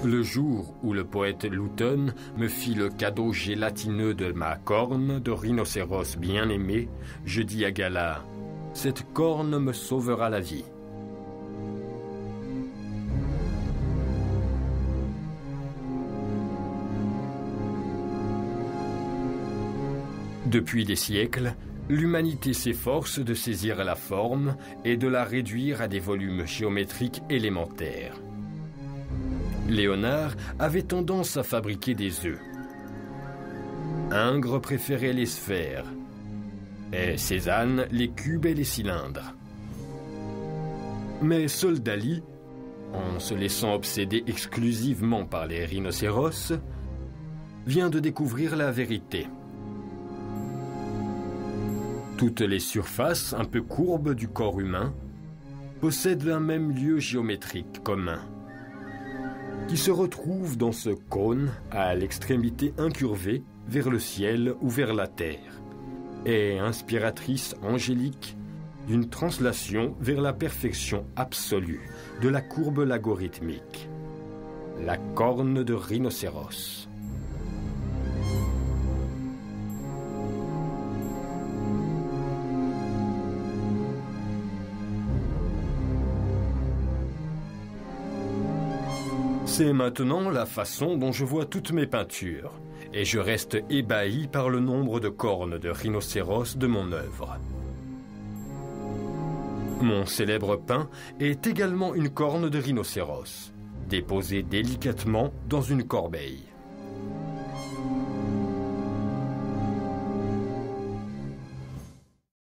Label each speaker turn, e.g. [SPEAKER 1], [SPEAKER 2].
[SPEAKER 1] Le jour où le poète Louton me fit le cadeau gélatineux de ma corne de rhinocéros bien-aimé, je dis à Gala, « Cette corne me sauvera la vie. » Depuis des siècles, l'humanité s'efforce de saisir la forme et de la réduire à des volumes géométriques élémentaires. Léonard avait tendance à fabriquer des œufs. Ingres préférait les sphères, et Cézanne les cubes et les cylindres. Mais seul Dali, en se laissant obséder exclusivement par les rhinocéros, vient de découvrir la vérité. Toutes les surfaces un peu courbes du corps humain possèdent un même lieu géométrique commun, qui se retrouve dans ce cône à l'extrémité incurvée vers le ciel ou vers la terre, et inspiratrice angélique d'une translation vers la perfection absolue de la courbe logarithmique, la corne de rhinocéros. C'est maintenant la façon dont je vois toutes mes peintures, et je reste ébahi par le nombre de cornes de rhinocéros de mon œuvre. Mon célèbre pain est également une corne de rhinocéros, déposée délicatement dans une corbeille.